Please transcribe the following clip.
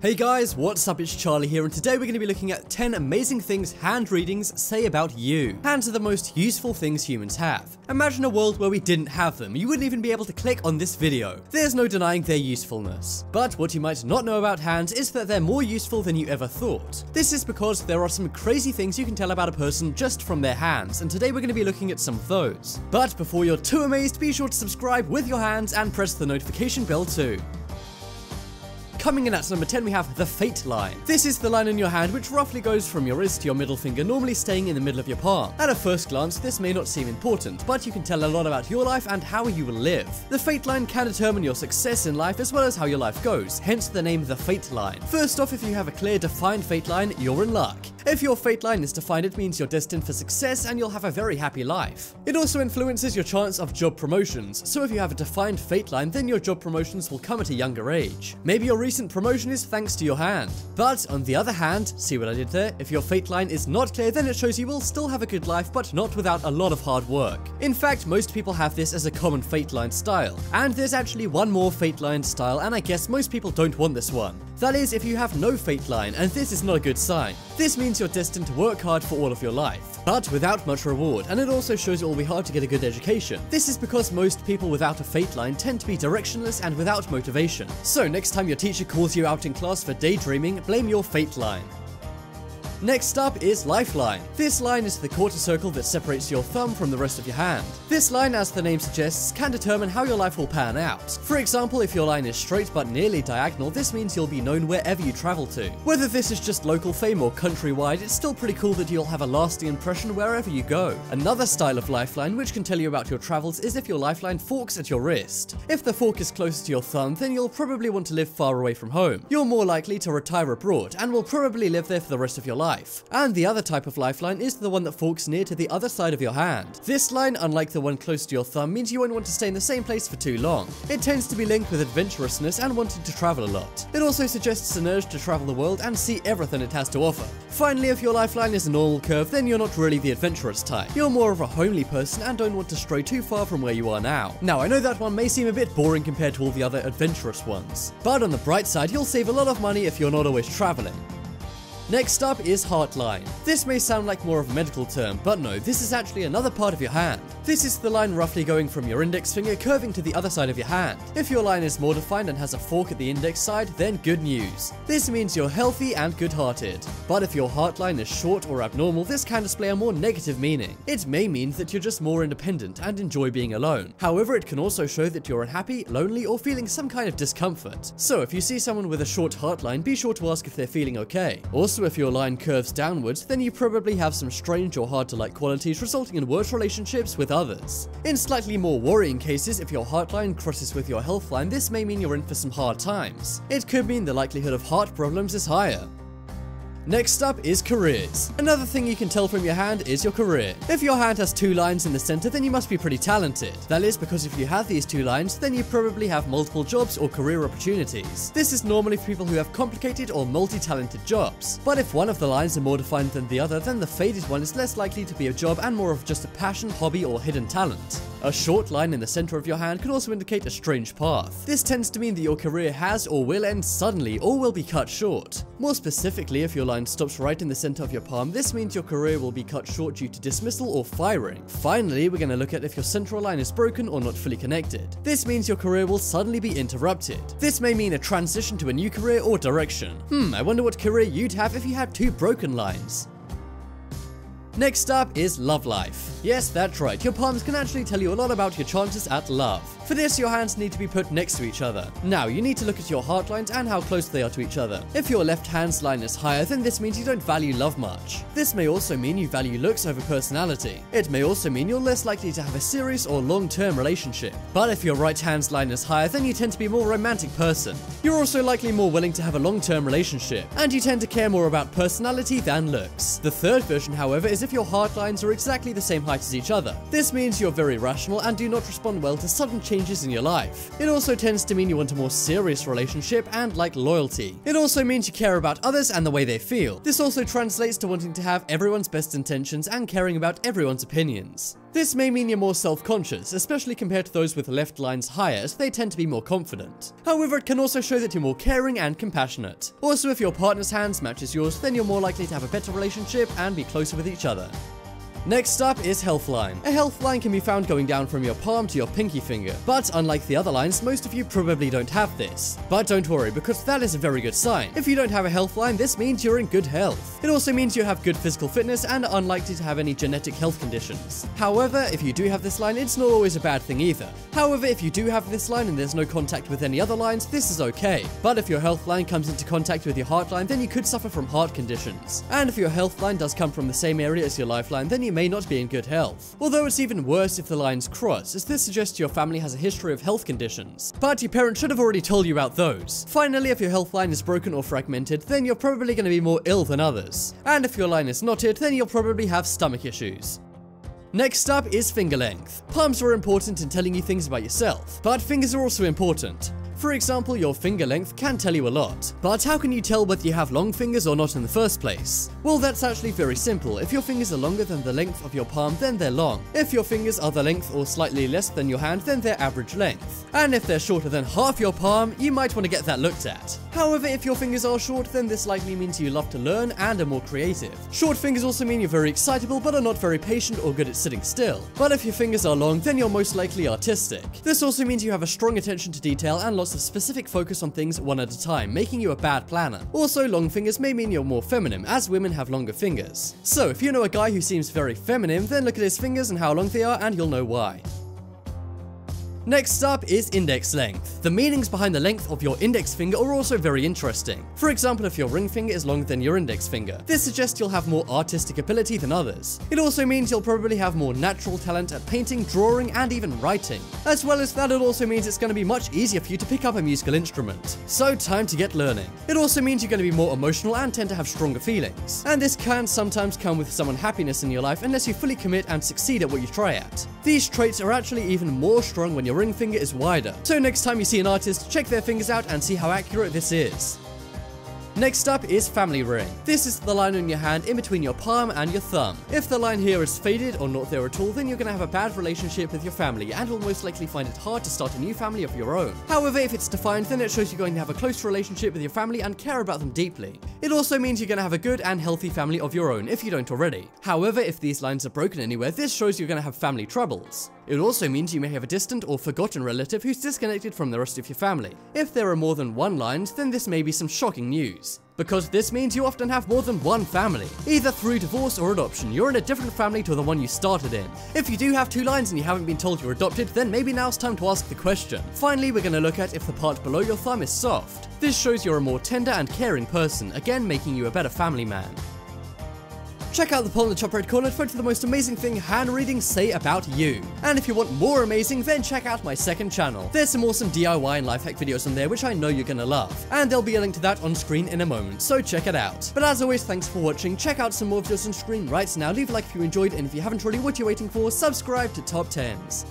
Hey guys, what's up? It's Charlie here, and today we're going to be looking at 10 amazing things hand readings say about you. Hands are the most useful things humans have. Imagine a world where we didn't have them. You wouldn't even be able to click on this video. There's no denying their usefulness. But what you might not know about hands is that they're more useful than you ever thought. This is because there are some crazy things you can tell about a person just from their hands, and today we're going to be looking at some of those. But before you're too amazed, be sure to subscribe with your hands and press the notification bell too. Coming in at number 10, we have the Fate line. This is the line in your hand which roughly goes from your wrist to your middle finger, normally staying in the middle of your palm. At a first glance, this may not seem important, but you can tell a lot about your life and how you will live. The Fate line can determine your success in life as well as how your life goes, hence the name the Fate line. First off, if you have a clear, defined Fate line, you're in luck. If your Fate line is defined, it means you're destined for success and you'll have a very happy life. It also influences your chance of job promotions, so if you have a defined Fate line, then your job promotions will come at a younger age. Maybe your recent promotion is thanks to your hand. But on the other hand, see what I did there? If your Fate line is not clear, then it shows you will still have a good life, but not without a lot of hard work. In fact, most people have this as a common Fate line style. And there's actually one more Fate line style, and I guess most people don't want this one. That is, if you have no Fate line, and this is not a good sign. This means you're destined to work hard for all of your life, but without much reward, and it also shows it will be hard to get a good education. This is because most people without a Fate line tend to be directionless and without motivation. So next time your teacher calls you out in class for daydreaming, blame your Fate line. Next up is Lifeline. This line is the quarter circle that separates your thumb from the rest of your hand. This line, as the name suggests, can determine how your life will pan out. For example, if your line is straight but nearly diagonal, this means you'll be known wherever you travel to. Whether this is just local fame or countrywide, it's still pretty cool that you'll have a lasting impression wherever you go. Another style of lifeline which can tell you about your travels is if your lifeline forks at your wrist. If the fork is closer to your thumb, then you'll probably want to live far away from home. You're more likely to retire abroad and will probably live there for the rest of your life. And the other type of lifeline is the one that forks near to the other side of your hand. This line, unlike the one close to your thumb, means you won't want to stay in the same place for too long. It tends to be linked with adventurousness and wanting to travel a lot. It also suggests an urge to travel the world and see everything it has to offer. Finally, if your lifeline is a normal curve, then you're not really the adventurous type. You're more of a homely person and don't want to stray too far from where you are now. Now, I know that one may seem a bit boring compared to all the other adventurous ones, but on the bright side, you'll save a lot of money if you're not always traveling. Next up is Heartline. This may sound like more of a medical term, but no, this is actually another part of your hand. This is the line roughly going from your index finger curving to the other side of your hand. If your line is more defined and has a fork at the index side, then good news. This means you're healthy and good-hearted. But if your Heartline is short or abnormal, this can display a more negative meaning. It may mean that you're just more independent and enjoy being alone. However, it can also show that you're unhappy, lonely, or feeling some kind of discomfort. So if you see someone with a short Heartline, be sure to ask if they're feeling okay. Also, if your line curves downwards, then you probably have some strange or hard to like qualities resulting in worse relationships with others. In slightly more worrying cases, if your Heartline crosses with your health line, this may mean you're in for some hard times. It could mean the likelihood of heart problems is higher. Next up is careers. Another thing you can tell from your hand is your career. If your hand has two lines in the center, then you must be pretty talented. That is because if you have these two lines, then you probably have multiple jobs or career opportunities. This is normally for people who have complicated or multi-talented jobs. But if one of the lines are more defined than the other, then the faded one is less likely to be a job and more of just a passion, hobby, or hidden talent. A short line in the center of your hand can also indicate a strange path. This tends to mean that your career has or will end suddenly or will be cut short. More specifically, if your line stops right in the center of your palm, this means your career will be cut short due to dismissal or firing. Finally, we're going to look at if your central line is broken or not fully connected. This means your career will suddenly be interrupted. This may mean a transition to a new career or direction. I wonder what career you'd have if you had two broken lines. Next up is love life. Yes, that's right, your palms can actually tell you a lot about your chances at love. For this, your hands need to be put next to each other. Now, you need to look at your heart lines and how close they are to each other. If your left hand's line is higher, then this means you don't value love much. This may also mean you value looks over personality. It may also mean you're less likely to have a serious or long-term relationship. But if your right hand's line is higher, then you tend to be a more romantic person. You're also likely more willing to have a long-term relationship, and you tend to care more about personality than looks. The third version, however, is if your heart lines are exactly the same height as each other. This means you're very rational and do not respond well to sudden changes changes in your life. It also tends to mean you want a more serious relationship and like loyalty. It also means you care about others and the way they feel. This also translates to wanting to have everyone's best intentions and caring about everyone's opinions. This may mean you're more self-conscious, especially compared to those with left lines higher, as they tend to be more confident. However, it can also show that you're more caring and compassionate. Also, if your partner's hands matches yours, then you're more likely to have a better relationship and be closer with each other. Next up is health line. A health line can be found going down from your palm to your pinky finger, but unlike the other lines, most of you probably don't have this. But don't worry, because that is a very good sign. If you don't have a health line, this means you're in good health. It also means you have good physical fitness and are unlikely to have any genetic health conditions. However, if you do have this line, it's not always a bad thing either. However, if you do have this line and there's no contact with any other lines, this is okay. But if your health line comes into contact with your heart line, then you could suffer from heart conditions. And if your health line does come from the same area as your lifeline, then you may not be in good health. Although it's even worse if the lines cross, as this suggests your family has a history of health conditions. But your parents should have already told you about those. Finally, if your health line is broken or fragmented, then you're probably going to be more ill than others. And if your line is knotted, then you'll probably have stomach issues. Next up is finger length. Palms are important in telling you things about yourself, but fingers are also important. For example, your finger length can tell you a lot. But how can you tell whether you have long fingers or not in the first place? Well, that's actually very simple. If your fingers are longer than the length of your palm, then they're long. If your fingers are the length or slightly less than your hand, then they're average length. And if they're shorter than half your palm, you might want to get that looked at. However, if your fingers are short, then this likely means you love to learn and are more creative. Short fingers also mean you're very excitable but are not very patient or good at sitting still. But if your fingers are long, then you're most likely artistic. This also means you have a strong attention to detail and lots of specific focus on things one at a time, making you a bad planner. Also, long fingers may mean you're more feminine, as women have longer fingers. So if you know a guy who seems very feminine, then look at his fingers and how long they are and you'll know why. Next up is index length. The meanings behind the length of your index finger are also very interesting. For example, if your ring finger is longer than your index finger, this suggests you'll have more artistic ability than others. It also means you'll probably have more natural talent at painting, drawing, and even writing. As well as that, it also means it's going to be much easier for you to pick up a musical instrument. So time to get learning. It also means you're going to be more emotional and tend to have stronger feelings. And this can sometimes come with some unhappiness in your life unless you fully commit and succeed at what you try at. These traits are actually even more strong when your ring finger is wider. So next time you see an artist, check their fingers out and see how accurate this is. Next up is family ring. This is the line on your hand in between your palm and your thumb. If the line here is faded or not there at all, then you're going to have a bad relationship with your family and will most likely find it hard to start a new family of your own. However, if it's defined, then it shows you're going to have a close relationship with your family and care about them deeply. It also means you're going to have a good and healthy family of your own if you don't already. However, if these lines are broken anywhere, this shows you're going to have family troubles. It also means you may have a distant or forgotten relative who's disconnected from the rest of your family. If there are more than one line, then this may be some shocking news. Because this means you often have more than one family. Either through divorce or adoption, you're in a different family to the one you started in. If you do have two lines and you haven't been told you're adopted, then maybe now's time to ask the question. Finally, we're going to look at if the part below your thumb is soft. This shows you're a more tender and caring person, again making you a better family man. Check out the poll in the top right corner to vote for the most amazing thing hand readings say about you. And if you want more amazing, then check out my second channel. There's some awesome DIY and life hack videos on there which I know you're gonna love. And there'll be a link to that on screen in a moment, so check it out. But as always, thanks for watching. Check out some more videos on screen right now. Leave a like if you enjoyed, and if you haven't already, what you're waiting for, subscribe to Top 10s.